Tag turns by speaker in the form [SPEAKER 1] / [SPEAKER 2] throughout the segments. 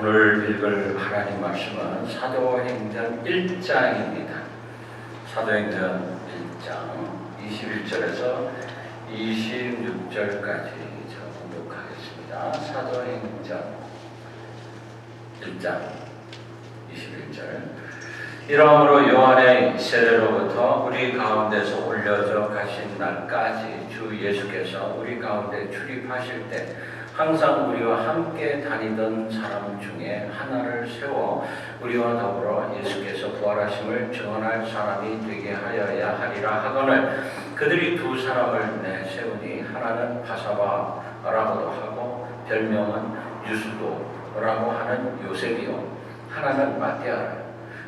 [SPEAKER 1] 오늘 읽을 하나님 말씀은 사도행전 1장입니다. 사도행전 1장 21절에서 26절까지 공독하겠습니다. 사도행전 1장 21절. 이러므로 요한의 세례로부터 우리 가운데서 올려져 가신 날까지 주 예수께서 우리 가운데 출입하실 때 항상 우리와 함께 다니던 사람 중에 하나를 세워 우리와 더불어 예수께서 부활하심을 증언할 사람이 되게 하여야 하리라 하거늘 그들이 두 사람을 내세우니 하나는 바사바라고도 하고 별명은 유수도라고 하는 요셉이요 하나는 마띠아라.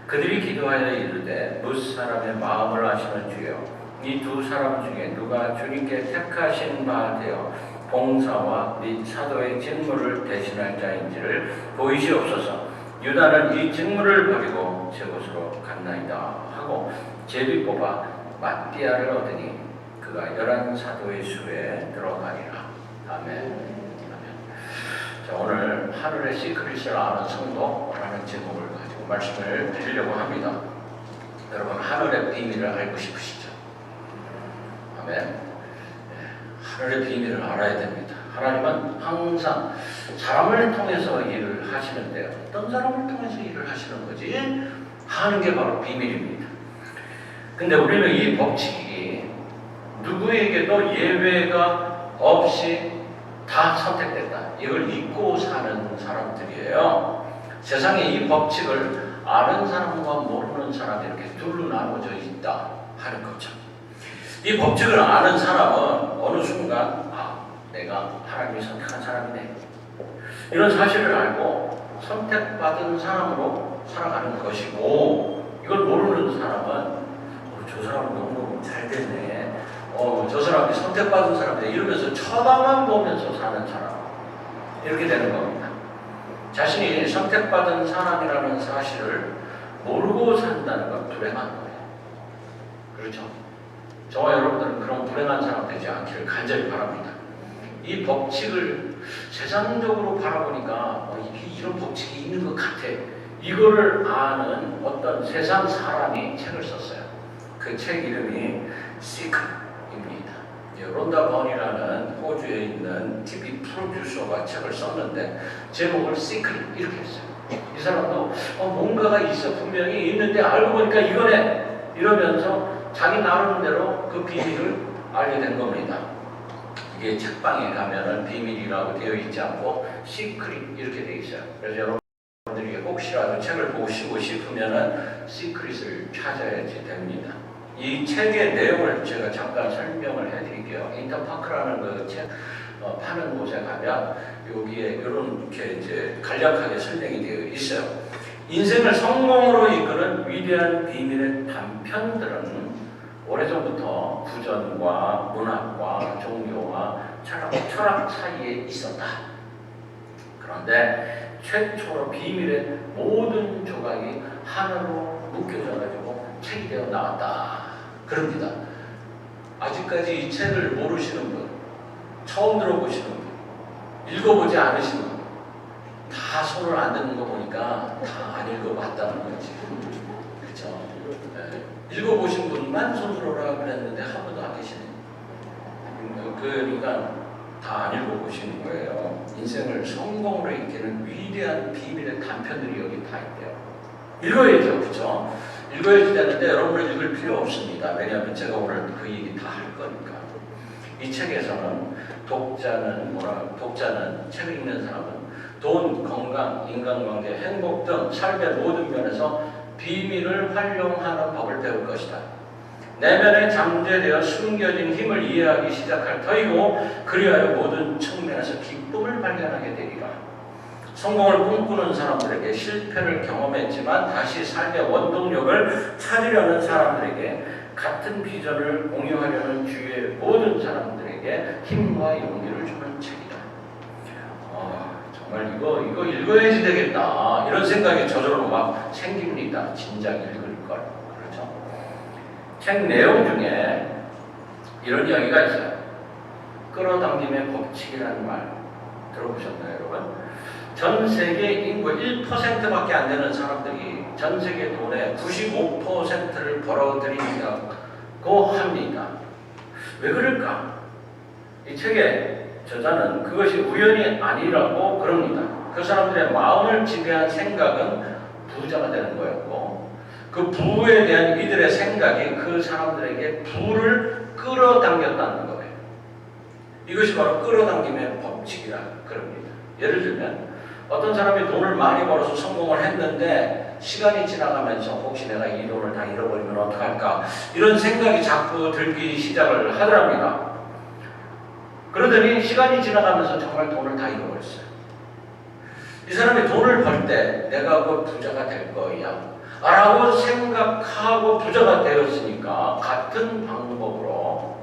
[SPEAKER 1] 그들이 기도하여 이르되 무사람의 마음을 아시는 주여 이 두 사람 중에 누가 주님께 택하신 바 되어 봉사와 및 사도의 직무를 대신할 자인지를 보이시옵소서. 유다는 이 직무를 버리고 제 곳으로 갔나이다 하고 제비 뽑아 마띠아를 얻으니 그가 11 사도의 수에 들어가니라. 아멘. 자, 오늘 하늘의 시크릿을 아는 성도라는 제목을 가지고 말씀을 드리려고 합니다. 여러분 하늘의 비밀을 알고 싶으시죠? 아멘. 하늘의 비밀을 알아야 됩니다. 하나님은 항상 사람을 통해서 일을 하시는데요. 어떤 사람을 통해서 일을 하시는 거지? 하는 게 바로 비밀입니다. 근데 우리는 이 법칙이 누구에게도 예외가 없이 다 선택됐다. 이걸 잊고 사는 사람들이에요. 세상에 이 법칙을 아는 사람과 모르는 사람이 이렇게 둘로 나눠져 있다 하는 거죠. 이 법칙을 아는 사람은 어느 순간 내가 하나님이 선택한 사람이네. 이런 사실을 알고 선택받은 사람으로 살아가는 것이고 이걸 모르는 사람은 저 사람은 너무 잘 됐네. 저 사람이 선택받은 사람이네. 이러면서 쳐다만 보면서 사는 사람. 이렇게 되는 겁니다. 자신이 선택받은 사람이라는 사실을 모르고 산다는 건 불행한 거예요. 그렇죠? 저와 여러분들은 그런 불행한 사람 되지 않기를 간절히 바랍니다. 이 법칙을 세상적으로 바라보니까 이게 이런 법칙이 있는 것 같아. 이거를 아는 어떤 세상 사람이 책을 썼어요. 그 책 이름이 시크릿입니다. 론다 번이라는 호주에 있는 TV 프로듀서가 책을 썼는데 제목을 시크릿 이렇게 했어요. 이 사람도 뭔가가 있어 분명히 있는데 알고 보니까 이거네 이러면서 자기 나름대로 그 비밀을 알게 된 겁니다. 이게 책방에 가면은 비밀이라고 되어 있지 않고 시크릿 이렇게 되어 있어요. 그래서 여러분들이 혹시라도 책을 보시고 싶으면은 시크릿을 찾아야지 됩니다. 이 책의 내용을 제가 잠깐 설명을 해드릴게요. 인터파크라는 그 책 파는 곳에 가면 여기에 이렇게 이제 간략하게 설명이 되어 있어요. 인생을 성공으로 이끄는 위대한 비밀의 단편들은 오래전부터 구전과 문학과 종교와 철학 사이에 있었다. 그런데 최초로 비밀의 모든 조각이 하나로 묶여져가지고 책이 되어 나왔다. 그럽니다. 아직까지 이 책을 모르시는 분, 처음 들어보시는 분, 읽어보지 않으시는 분, 다 손을 안 드는 거 보니까 다 안 읽어봤다는 거지. 그렇죠? 네. 읽어보신 분만 손 들어라 그랬는데 한 분도 안 계시네. 그러니까 다 안 읽어보시는 거예요. 인생을 성공으로 이끄는 위대한 비밀의 단편들이 여기 다 있대요. 읽어야죠, 그렇죠? 읽어야 되는데 여러분은 읽을 필요 없습니다. 왜냐하면 제가 오늘 그 얘기 다 할 거니까. 이 책에서는 독자는 책을 읽는 사람은 돈, 건강, 인간관계, 행복 등 삶의 모든 면에서 비밀을 활용하는 법을 배울 것이다. 내면에 잠재되어 숨겨진 힘을 이해하기 시작할 터이고 그리하여 모든 측면에서 기쁨을 발견하게 되리라. 성공을 꿈꾸는 사람들에게 실패를 경험했지만 다시 삶의 원동력을 찾으려는 사람들에게 같은 비전을 공유하려는 주위의 모든 사람들에게 힘과 용기를 주는 책이다. 정말 이거 읽어야지 되겠다 이런 생각이 저절로 막 생깁니다. 진작 읽을 걸. 그렇죠? 책 내용 중에 이런 이야기가 있어요. 끌어당김의 법칙이라는 말 들어보셨나요, 여러분? 전 세계 인구 1%밖에 안 되는 사람들이 전 세계 돈의 95%를 벌어들인다고 합니다. 왜 그럴까? 이 책의 저자는 그것이 우연이 아니라고 그럽니다. 그 사람들의 마음을 지배한 생각은 부자가 되는 거였고, 그 부에 대한 이들의 생각이 그 사람들에게 부를 끌어당겼다는 거예요. 이것이 바로 끌어당김의 법칙이라 그럽니다. 예를 들면 어떤 사람이 돈을 많이 벌어서 성공을 했는데 시간이 지나가면서 혹시 내가 이 돈을 다 잃어버리면 어떡할까, 이런 생각이 자꾸 들기 시작을 하더랍니다. 그러더니 시간이 지나가면서 정말 돈을 다 잃어버렸어요. 이 사람이 돈을 벌 때 내가 그 부자가 될 거야 라고 생각하고 부자가 되었으니까, 같은 방법으로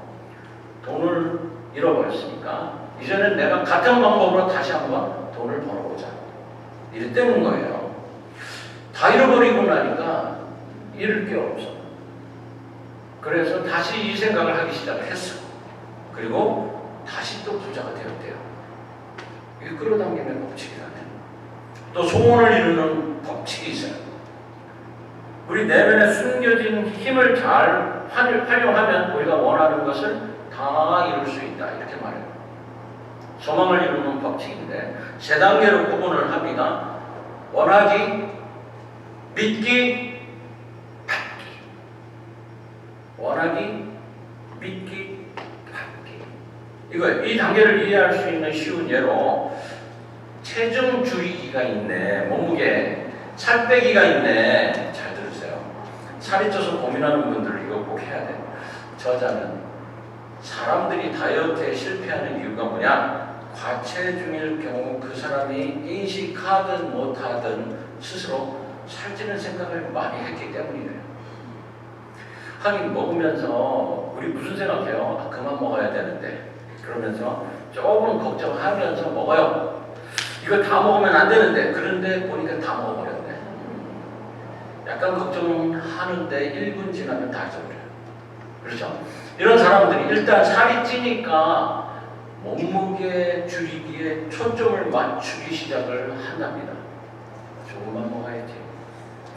[SPEAKER 1] 돈을 잃어버렸으니까 이제는 내가 같은 방법으로 다시 한번 돈을 벌어보자, 이랬다는 거예요. 다 잃어버리고 나니까 잃을 게 없어. 그래서 다시 이 생각을 하기 시작을 했어. 그리고 다시 또 부자가 되었대요. 이게 끌어당김의 법칙이라네. 또 소원을 이루는 법칙이 있어요. 우리 내면에 숨겨진 힘을 잘 활용하면 우리가 원하는 것을 다 이룰 수 있다, 이렇게 말해요. 소망을 이루는 법칙인데 세 단계로 구분을 합니다. 원하기, 믿기, 받기. 원하기, 믿기, 받기. 이 단계를 이해할 수 있는 쉬운 예로, 체중 줄이기가 있네, 몸무게 살 빼기가 있네. 잘 들으세요. 살이 쪄서 고민하는 분들 이거 꼭 해야 돼요. 저자는 사람들이 다이어트에 실패하는 이유가 뭐냐? 과체중일 경우 그 사람이 인식하든 못하든 스스로 살찌는 생각을 많이 했기 때문이래요. 하긴 먹으면서 우리 무슨 생각해요? 아, 그만 먹어야 되는데. 그러면서 조금 걱정하면서 먹어요. 이거 다 먹으면 안 되는데. 그런데 보니까 다 먹어버렸네. 약간 걱정하는데 1분 지나면 다 잊어버려요. 그렇죠? 이런 사람들이 일단 살이 찌니까 몸무게 줄이기에 초점을 맞추기 시작을 한답니다. 조금만 먹어야지,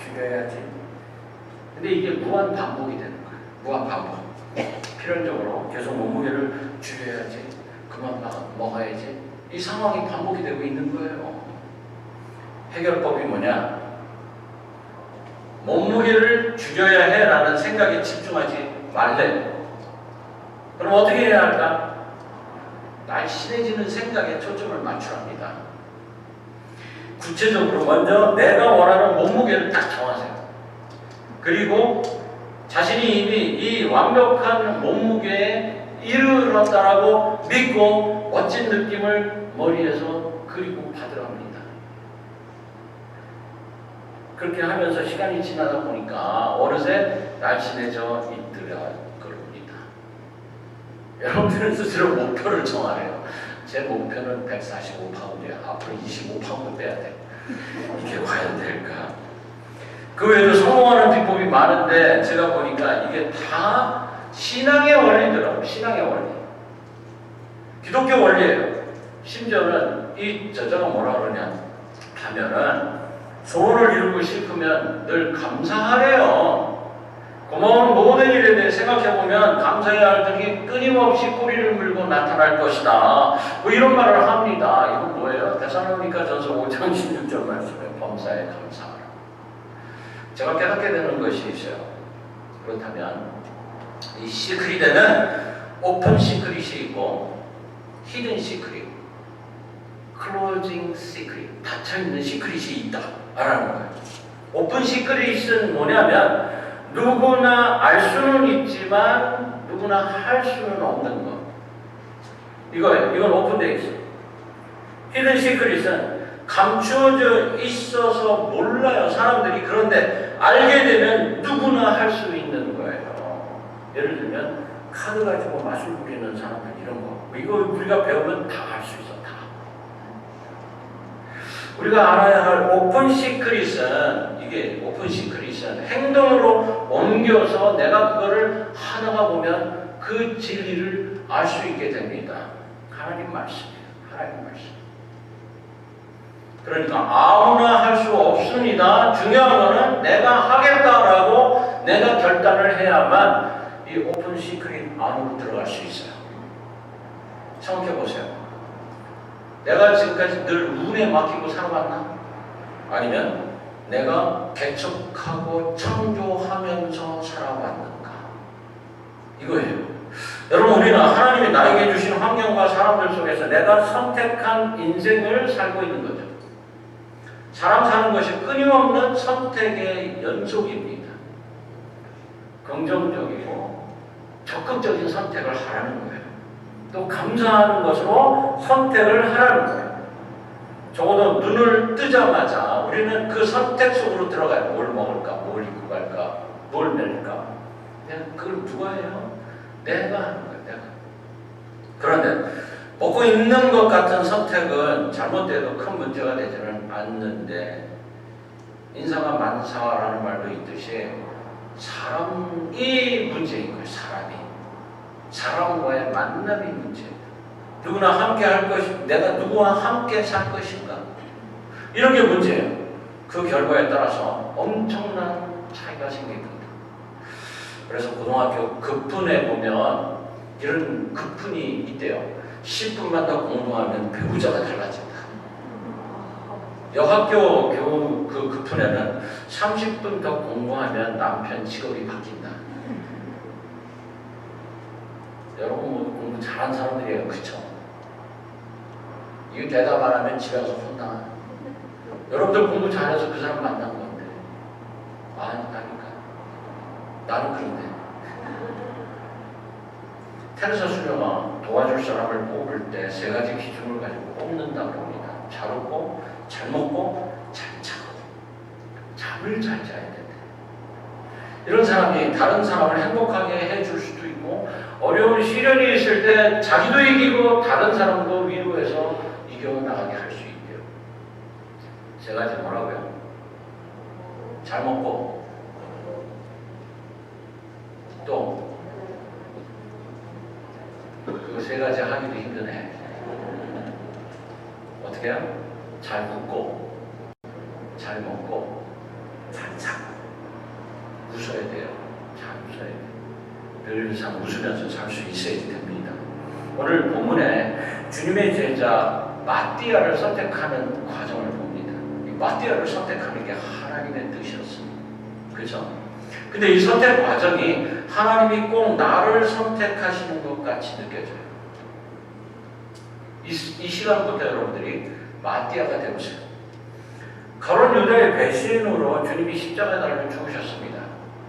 [SPEAKER 1] 줄여야지. 근데 이게 무한 반복이 되는 거예요. 무한 반복. 필연적으로 계속 몸무게를 줄여야지, 그만 먹어야지. 이 상황이 반복이 되고 있는 거예요. 해결법이 뭐냐? 몸무게를 줄여야 해 라는 생각에 집중하지 말래. 그럼 어떻게 해야 할까? 날씬해지는 생각에 초점을 맞추랍니다. 구체적으로 먼저 내가 원하는 몸무게를 딱 정하세요. 그리고 자신이 이미 이 완벽한 몸무게에 이르렀다라고 믿고 멋진 느낌을 머리에서 그리고 받으랍니다. 그렇게 하면서 시간이 지나다 보니까 어느새 날씬해져 있더라 그럽니다. 여러분들은 스스로 목표를 정하래요. 제 목표는 145파운드야. 앞으로 25파운드 빼야 돼. 이게 과연 될까? 그 외에도 성공하는 비법이 많은데 제가 보니까 이게 다 신앙의 원리더라고요. 신앙의 원리. 기독교 원리예요. 심지어는 이 저자가 뭐라 그러냐 하면은, 소원을 이루고 싶으면 늘 감사하래요. 고마운 모든 일에 대해 생각해보면 감사해야 할 적이 끊임없이 꼬리를 물고 나타날 것이다. 뭐 이런 말을 합니다. 이건 뭐예요? 데살로니가전서 5장 16절 말씀에 범사에 감사하라. 제가 깨닫게 되는 것이 있어요. 그렇다면 이 시크릿에는 오픈 시크릿이 있고 히든 시크릿, 클로징 시크릿, 닫혀있는 시크릿이 있다라는 거예요. 오픈 시크릿은 뭐냐면 누구나 알 수는 있지만 누구나 할 수는 없는 것. 이거예요. 이건 오픈되어 있어요. 히든 시크릿은 감추어져 있어서 몰라요, 사람들이. 그런데 알게 되면 누구나 할 수 있는 거예요. 예를 들면 카드 가지고 마술 부리는 사람들, 이런 거. 이거 우리가 배우면 다 할 수 있어. 다. 우리가 알아야 할 오픈 시크릿은, 이게 오픈 시크릿은 행동으로 옮겨서 내가 그거를 하다가 보면 그 진리를 알 수 있게 됩니다. 하나님 말씀이에요. 하나님 말씀. 그러니까 아무나 할 수 없습니다. 중요한 거는 내가 하겠다라고 내가 결단을 해야만 이 오픈 시크릿 안으로 들어갈 수 있어요. 생각해 보세요. 내가 지금까지 늘 운에 맡기고 살아왔나? 아니면 내가 개척하고 창조하면서 살아왔는가? 이거예요. 여러분, 우리는 하나님이 나에게 주신 환경과 사람들 속에서 내가 선택한 인생을 살고 있는 거죠. 사람 사는 것이 끊임없는 선택의 연속입니다. 긍정적이고 적극적인 선택을 하라는 거예요. 또 감사하는 것으로 선택을 하라는 거예요. 적어도 눈을 뜨자마자 우리는 그 선택 속으로 들어가요. 뭘 먹을까? 뭘 입고 갈까? 뭘 멜까? 그걸 누가 해요? 내가 하는 거예요. 내가. 그런데 먹고 있는 것 같은 선택은 잘못돼도 큰 문제가 되지는 않는데, 인사가 만사라는 말도 있듯이 사람이 문제인 거예요. 사람과의 만남이 문제입니다. 누구나 함께 할 것이, 내가 누구와 함께 살 것인가, 이런 게 문제예요. 그 결과에 따라서 엄청난 차이가 생깁니다. 그래서 고등학교 급분에 보면 이런 급분이 있대요. 10분만 더 공부하면 배우자가 달라진다. 여학교 교우 그 급분에는 30분 더 공부하면 남편 직업이 바뀐다. 여러분 공부 잘하는 사람들이에요. 그쵸? 이거 대답 안 하면 집에 가서 혼나. 여러분들 공부 잘해서 그 사람 만난 건데. 아니까. 나는 그런데. 테레사 수녀가 도와줄 사람을 뽑을 때 3가지 기준을 가지고 뽑는다고 합니다. 잘 웃고, 잘 먹고, 잘 자고. 잠을 잘 자야 된대. 이런 사람이 다른 사람을 행복하게 해줄 수도 있고, 어려운 시련이 있을 때 자기도 이기고 다른 사람도 위로해서 이겨나가게 할 수 있대요. 3가지 뭐라고요? 잘 먹고, 또 그 3가지 하기도 힘드네. 어떻게 해요? 잘 웃고, 잘 먹고, 잘 자고. 웃어야 돼요. 잘 웃어야 돼요. 늘상 웃으면서 살 수 있어야 됩니다. 오늘 본문에 주님의 제자 마띠아를 선택하는 과정을 봅니다. 이 마띠아를 선택하는 게 하나님의 뜻이었습니다. 그렇죠? 근데 이 선택 과정이 하나님이 꼭 나를 선택하시는 것 같이 느껴져요. 이 시간부터 여러분들이 마띠아가 되보세요. 가룟 유다의 배신으로 주님이 십자가에 달려 죽으셨습니다.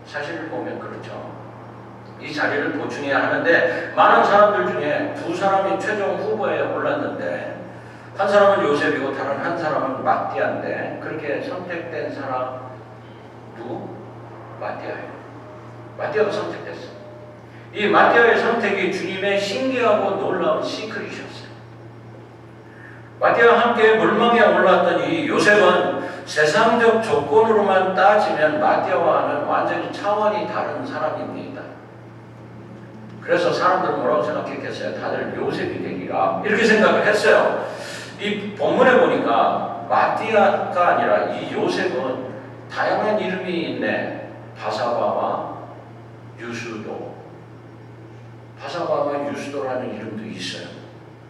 [SPEAKER 1] 사실을 보면 그렇죠. 이 자리를 보충해야 하는데, 많은 사람들 중에 2사람이 최종 후보에 올랐는데, 한 사람은 요셉이고 다른 한 사람은 마띠아인데, 그렇게 선택된 사람 누구? 마띠아예요. 마띠아가 선택됐어요. 이 마띠아의 선택이 주님의 신기하고 놀라운 시크릿이었어요. 마띠아와 함께 물망에 올랐던 이 요셉은 세상적 조건으로만 따지면 마띠아와는 완전히 차원이 다른 사람입니다. 그래서 사람들은 뭐라고 생각했겠어요? 다들 요셉이 되기라 이렇게 생각을 했어요. 이 본문에 보니까 마띠아가 아니라 이 요셉은 다양한 이름이 있네. 바사바와 유수도. 바사바와 유수도라는 이름도 있어요.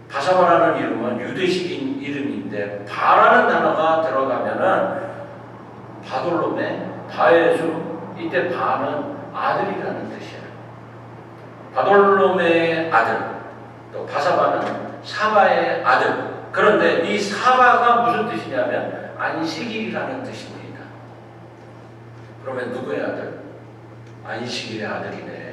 [SPEAKER 1] 바사바라는 이름은 유대식인 이름인데, 바라는 단어가 들어가면은 바돌롬의 바의 주, 이때 바는 아들이라는 뜻이에요. 바돌롬의 아들, 또 바사바는 사바의 아들. 그런데 이 사바가 무슨 뜻이냐면 안식일이라는 뜻입니다. 그러면 누구의 아들? 안식일의 아들이네.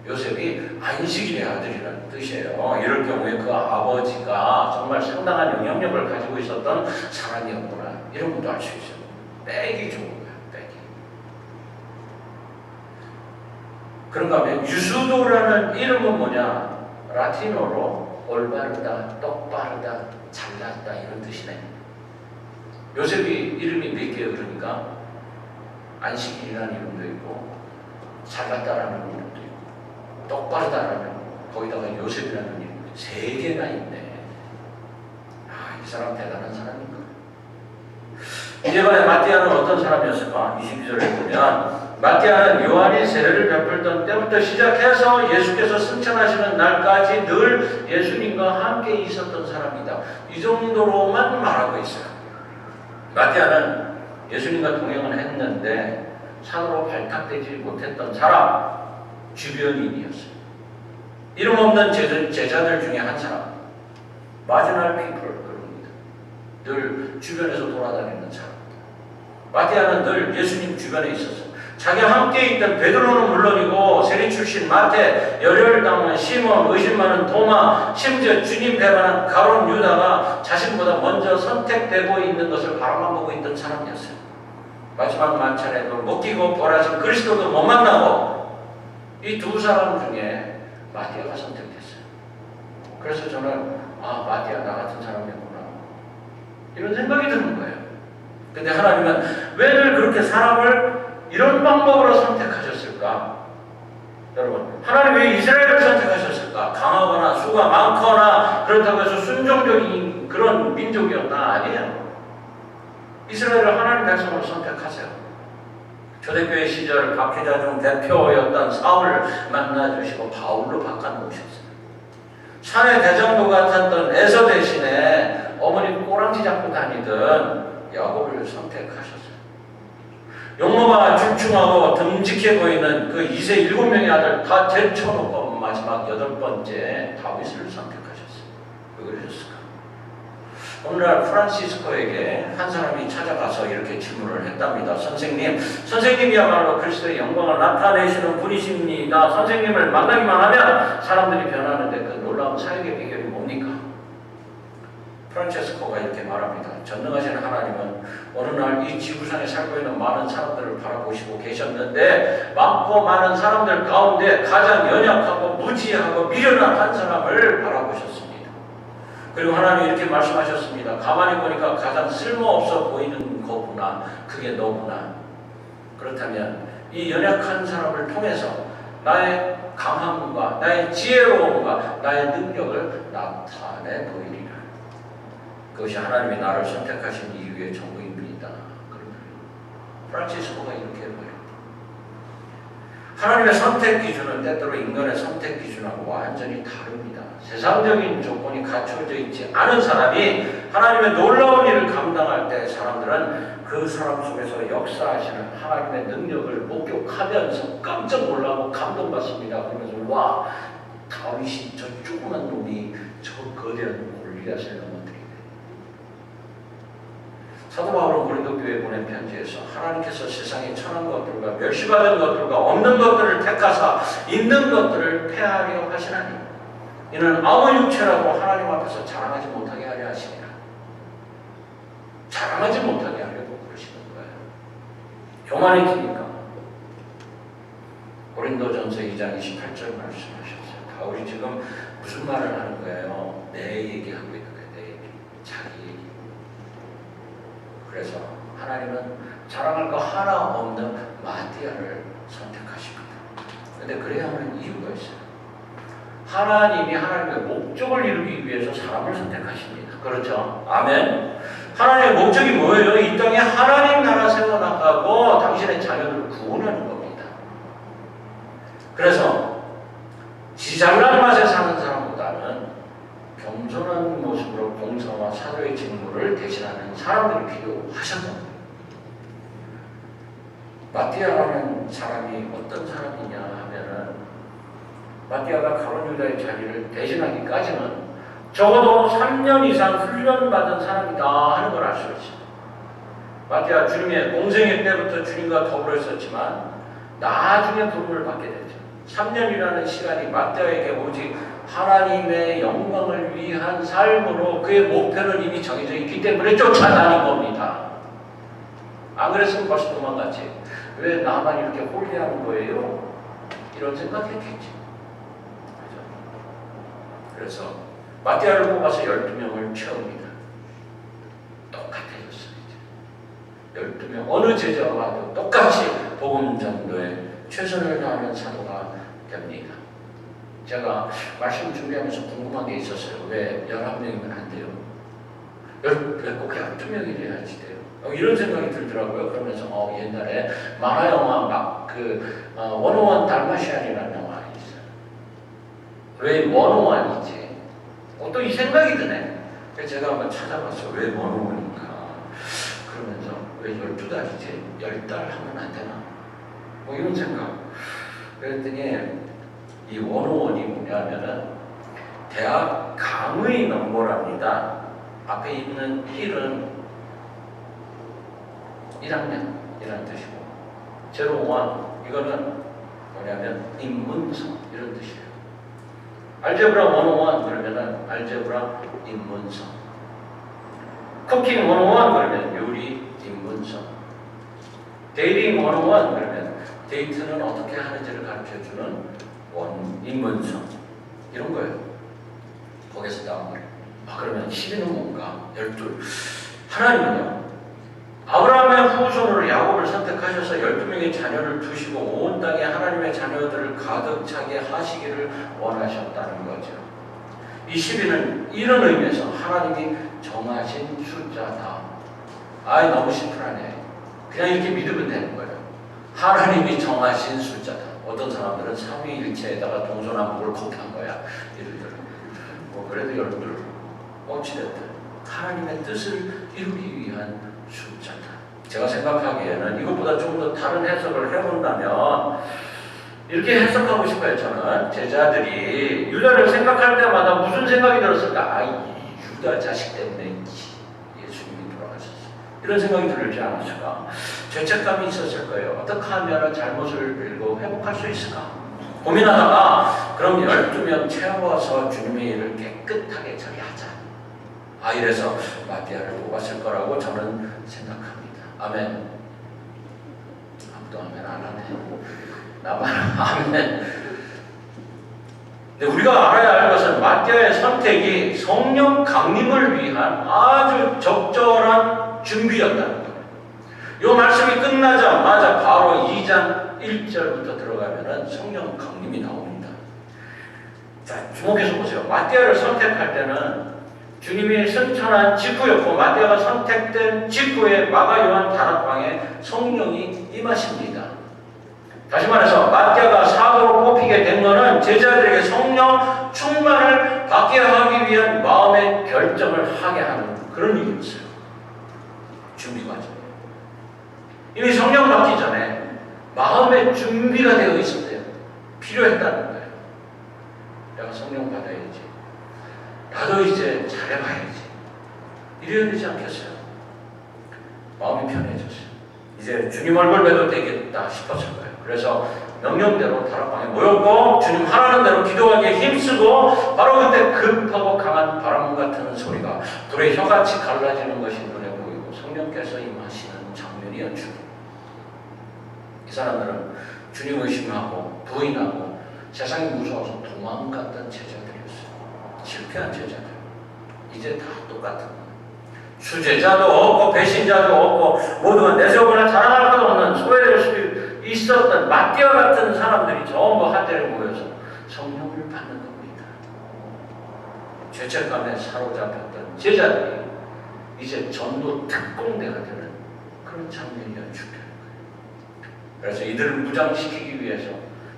[SPEAKER 1] 요셉이 안식일의 아들이라는 뜻이에요. 이럴 경우에 그 아버지가 정말 상당한 영향력을 가지고 있었던 사람이었구나, 이런 것도 알 수 있어요. 빼기 좋은 거야, 빼기. 그런가 하면 유수도라는 이름은 뭐냐? 라틴어로 올바르다, 똑바르다, 잘났다, 이런 뜻이네. 요셉이 이름이 몇 개예요? 그러니까 안식일이라는 이름도 있고, 잘났다라는 이름도 있고, 똑바르다라는, 거기다가 요셉이라는 이름 3개나 있네. 아, 이 사람 대단한 사람인가? 이제반의 마띠아는 어떤 사람이었을까? 22절에 보면 마띠아는 요한이 세례를 베풀던 때부터 시작해서 예수께서 승천하시는 날까지 늘 예수님과 함께 있었던 사람이다. 이 정도로만 말하고 있어요. 마띠아는 예수님과 동행을 했는데 산으로 발탁되지 못했던 사람, 주변인이었어요. 이름 없는 제자들 중에 한 사람, 마지널 피플 그럽니다. 늘 주변에서 돌아다니는 사람. 마띠아는 늘 예수님 주변에 있었어요. 자기와 함께 있던 베드로는 물론이고 세리 출신 마태, 열혈당한 시몬, 의심 많은 도마, 심지어 주님 배반한 가룟 유다가 자신보다 먼저 선택되고 있는 것을 바라만 보고 있던 사람이었어요. 마지막 만찬에도 먹히고 벌하신 그리스도도 못 만나고 이 두 사람 중에 마띠아가 선택됐어요. 그래서 저는 마띠아 나 같은 사람이구나 이런 생각이 드는 거예요. 근데 하나님은 왜 늘 그렇게 사람을 이런 방법으로 선택하셨을까? 여러분, 하나님 왜 이스라엘을 선택하셨을까? 강하거나 수가 많거나 그렇다고 해서 순종적인 그런 민족이었나? 아니에요. 이스라엘을 하나님 백성으로 선택하세요. 초대교회 시절 박해자 중 대표였던 사울을 만나주시고 바울로 바꿔놓으셨어요. 산의 대장도 같았던 에서 대신에 어머니 꼬랑지 잡고 다니던 야곱을 선택하셨어요. 용모가 출중하고 듬직해 보이는 그 2세 7명의 아들 다 제쳐놓고 마지막 8번째 다윗을 선택하셨어요. 왜 그러셨을까? 오늘날 프란시스코에게 한 사람이 찾아가서 이렇게 질문을 했답니다. 선생님이야말로 그리스도의 영광을 나타내시는 분이십니다. 선생님을 만나기만 하면 사람들이 변하는데 그 놀라운 사역의 비결이 뭡니까? 프란체스코가 이렇게 말합니다. 전능하신 하나님은 어느 날 이 지구상에 살고 있는 많은 사람들을 바라보시고 계셨는데 많고 많은 사람들 가운데 가장 연약하고 무지하고 미련한 한 사람을 바라보셨습니다. 그리고 하나님이 이렇게 말씀하셨습니다. 가만히 보니까 가장 쓸모없어 보이는 거구나. 그게 너구나. 그렇다면 이 연약한 사람을 통해서 나의 강함과 나의 지혜로움과 나의 능력을 나타내 보이리라. 그것이 하나님이 나를 선택하신 이유의 전부입니다. 프란치스코가 이렇게 말합니다. 하나님의 선택 기준은 때때로 인간의 선택 기준하고 완전히 다릅니다. 세상적인 조건이 갖춰져 있지 않은 사람이 하나님의 놀라운 일을 감당할 때 사람들은 그 사람 속에서 역사하시는 하나님의 능력을 목격하면서 깜짝 놀라고 감동받습니다. 그러면서 와, 다윗이 저 조그만 놈이 저 거대한 골리앗을 넘어뜨리네. 사도 바울은 고린도 교회에 보낸 편지에서 하나님께서 세상에 천한 것들과 멸시받은 것들과 없는 것들을 택하사 있는 것들을 폐하려 하시나니 이는 아무 육체라고 하나님 앞에서 자랑하지 못하게 하려 하시니라. 자랑하지 못하게 하려고 그러시는 거예요. 교만해지니까. 고린도전서 2장 28절 말씀하셨어요. 바울이 지금 무슨 말을 하는 거예요? 내 얘기하고 있는 거예요. 내 얘기. 자기 얘기. 그래서 하나님은 자랑할 거 하나 없는 마띠아를 선택하십니다. 그런데 그래야 하는 이유가 있어요. 하나님이 하나님의 목적을 이루기 위해서 사람을 선택하십니다. 그렇죠? 아멘. 하나님의 목적이 뭐예요? 이 땅에 하나님 나라 세워나가고 당신의 자녀들을 구원하는 겁니다. 그래서 지잘난 맛에 사는 사람보다는 겸손한 모습으로 봉사와 사도의 직무를 대신하는 사람들이 필요하셨던 거예요. 마띠아라는 사람이 어떤 사람이냐 하면은 마띠아가 가룟 유다의 자리를 대신하기까지는 적어도 3년 이상 훈련받은 사람이다 하는 걸 알 수 있습니다. 마띠아 주님의 공생애 때부터 주님과 더불어 있었지만 나중에 부름을 받게 되죠. 3년이라는 시간이 마띠아에게 오직 하나님의 영광을 위한 삶으로 그의 목표는 이미 정해져 있기 때문에 쫓아다닌 겁니다. 안 그랬으면 벌써 도망갔지. 왜 나만 이렇게 홀리하는 거예요? 이런 생각했겠지. 그래서 마띠아를 뽑아서 12명을 채웁니다. 똑같아졌어요. 12명 어느 제자가 와도 똑같이 복음 전도에 최선을 다하는 사도가 됩니다. 제가 말씀 준비하면서 궁금한 게 있었어요. 왜 11명이면 안 돼요? 왜 꼭 12명이 돼야지 돼요? 이런 생각이 들더라고요. 그러면서 옛날에 만화 영화 막그 101 달마시안이라는 영화 있어요. 왜 101이지? 또 이 생각이 드네. 그래서 제가 한번 찾아봤어요. 왜 101인가? 그러면서 왜 12달이지? 10달 하면 안 되나? 이런 생각. 그랬더니 이 101이 뭐냐면은 대학 강의 넘버랍니다. 앞에 있는 1은 1학년이라는 뜻이고 01 이거는 뭐냐면 인문서 이런 뜻이에요. 알제브라 101 그러면은 알제브라 인문서. 쿠킹 101 그러면 요리 인문서. 데이팅 101 그러면 데이트는 어떻게 하는지를 가르쳐주는 인문서. 이런 거예요. 거기서 나온 거예요. 그러면 12는 뭔가? 12. 하나님은요, 아브라함의 후손으로 야곱을 선택하셔서 12명의 자녀를 두시고 온 땅에 하나님의 자녀들을 가득 차게 하시기를 원하셨다는 거죠. 이 12는 이런 의미에서 하나님이 정하신 숫자다. 너무 심플하네. 그냥 이렇게 믿으면 되는 거예요. 하나님이 정하신 숫자다. 어떤 사람들은 삼위일체에다가 동서남북을 곱한 거야. 이들은. 그래도 12. 어찌됐든 하나님의 뜻을 이루기 위한 숫자다. 제가 생각하기에는 이것보다 좀 더 다른 해석을 해본다면 이렇게 해석하고 싶어요. 저는 제자들이 유다를 생각할 때마다 무슨 생각이 들었을까? 이 유다 자식 때문에 예수님이 돌아가셨어. 이런 생각이 들지 않았을까? 죄책감이 있었을 거예요. 어떻게 하면 잘못을 빌고 회복할 수 있을까? 고민하다가 그럼 12명 채워서 주님의 일을 깨끗하게 처리하자. 이래서 마띠아를 뽑았을 거라고 저는 생각합니다. 아멘. 아무도 아멘 안 하네. 나만 아멘. 근데 우리가 알아야 할 것은 마띠아의 선택이 성령 강림을 위한 아주 적절한 준비였다는 거예요. 이 말씀이 끝나자마자 바로 2장 1절부터 들어가면은 성령 강림이 나옵니다. 자, 주목해서 보세요. 마띠아를 선택할 때는 주님이 선천한 직후였고 마띠아가 선택된 직후에 마가 요한 다락방에 성령이 임하십니다. 다시 말해서 마띠아가 사도로 뽑히게 된 것은 제자들에게 성령 충만을 받게 하기 위한 마음의 결정을 하게 하는 그런 일이었어요. 준비 과정. 이미 성령 받기 전에 마음의 준비가 되어 있었대요. 필요했다는 거예요. 내가 성령 받아야지. 나도 이제 잘해봐야지. 이래야 되지 않겠어요? 마음이 편해졌어요. 이제 주님 얼굴 뵈도 되겠다 싶었을 거예요. 그래서 명령대로 다락방에 모였고 주님 하라는 대로 기도하기에 힘쓰고 바로 그때 급하고 강한 바람 같은 소리가 불의 혀같이 갈라지는 것이 눈에 보이고 성령께서 임하시는 장면이었죠. 이 사람들은 주님 의심하고 부인하고 세상이 무서워서 도망갔던 제자들이었어요. 실패한 제자들. 이제 다 똑같은 거예요. 수제자도 없고 배신자도 없고 모두가 내세우거나 자랑할 것 없는 소외될 수 있었던 마띠아 같은 사람들이 전부 한자리에 모여서 성령을 받는 겁니다. 죄책감에 사로잡혔던 제자들이 이제 전도 특공대가 되는 그런 장면이었죠. 그래서 이들을 무장시키기 위해서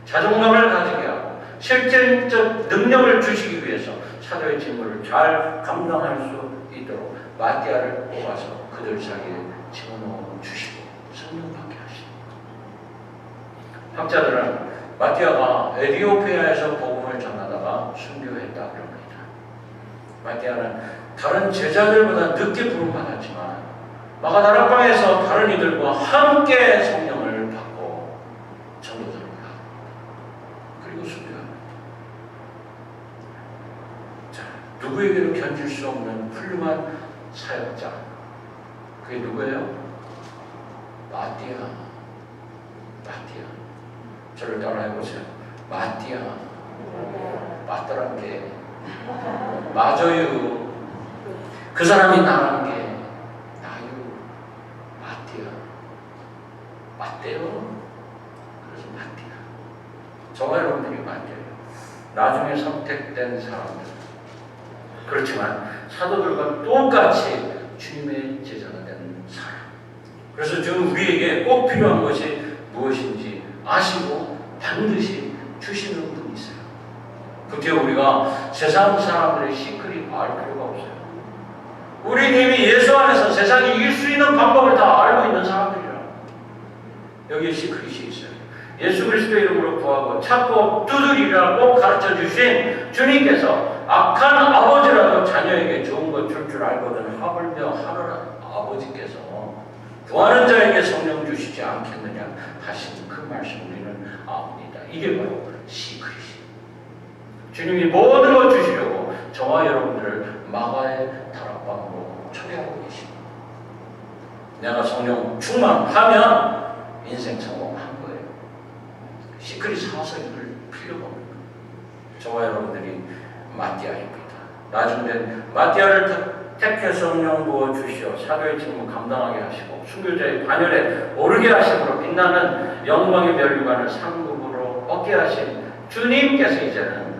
[SPEAKER 1] 자존감을 가지게 하고 실질적 능력을 주시기 위해서 사도의 직무를 잘 감당할 수 있도록 마띠아를 뽑아서 그들 사이에 집어넣어 주시고 성령 받게 하십니다. 학자들은 마띠아가 에티오피아에서 복음을 전하다가 순교했다 그럽니다. 마띠아는 다른 제자들보다 늦게 부름받았지만 마가다락방에서 다른 이들과 함께 성령을 받고 전도자를 하고 그리고 순교합니다. 자, 누구에게도 견딜 수 없는 훌륭한 사역자. 그게 누구예요? 마띠아. 마띠아. 저를 따라 해보세요. 마띠아. 맞더란 게 맞아요. 그 사람이 나란 게 나요. 마띠아. 맞대요. 그래서 마띠아. 저와 여러분들이 맞대요. 나중에 선택된 사람들. 그렇지만 사도들과 똑같이 주님의 제자가 된 사람. 그래서 지금 우리에게 꼭 필요한 것이 무엇인지 아시고 반드시 주시는 분이세요. 그때 우리가 세상 사람들의 시크릿 알 필요가 없어요. 우리 이미 예수 안에서 세상이 이길 수 있는 방법을 다 알고 있는 사람들이라. 여기에 시크릿이 있어요. 예수 그리스도의 이름으로 구하고 찾고 두드리라 꼭 가르쳐 주신 주님께서 악한 아버지라도 자녀에게 좋은 것 줄 줄 알거든 하물며 하느라 아버지께서 구하는 자에게 성령 주시지 않겠느냐 하신 그 말씀 우리는 압니다. 이게 바로 시크릿이에요. 주님이 모든 것 주시려고 저와 여러분들을 마가의 다락방으로 초대하고 계십니다. 내가 성령 충만하면 인생 성공한 거예요. 시크릿 사서 읽을 필요가 없는 거예요. 저와 여러분들이 마띠아입니다. 나중에 마띠아를 택해 성령 부어 주시어 사도의 직무 감당하게 하시고 순교자의 반열에 오르게 하심으로 빛나는 영광의 면류관을 상급으로 얻게 하신 주님께서 이제는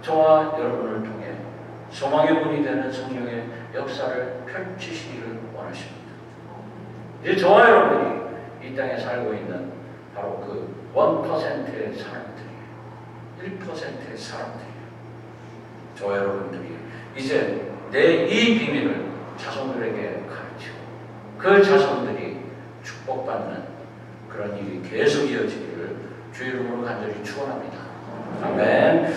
[SPEAKER 1] 저와 여러분을 통해 소망의 문이 되는 성령의 역사를 펼치시기를 원하십니다. 이제 저와 여러분들이 이 땅에 살고 있는 바로 그 1%의 사람들이에요. 1%의 사람들이에요. 저와 여러분들이 이제 내 이 비밀을 자손들에게 가르치고 그 자손들이 축복받는 그런 일이 계속 이어지기를 주의 이름으로 간절히 축원합니다. 아멘.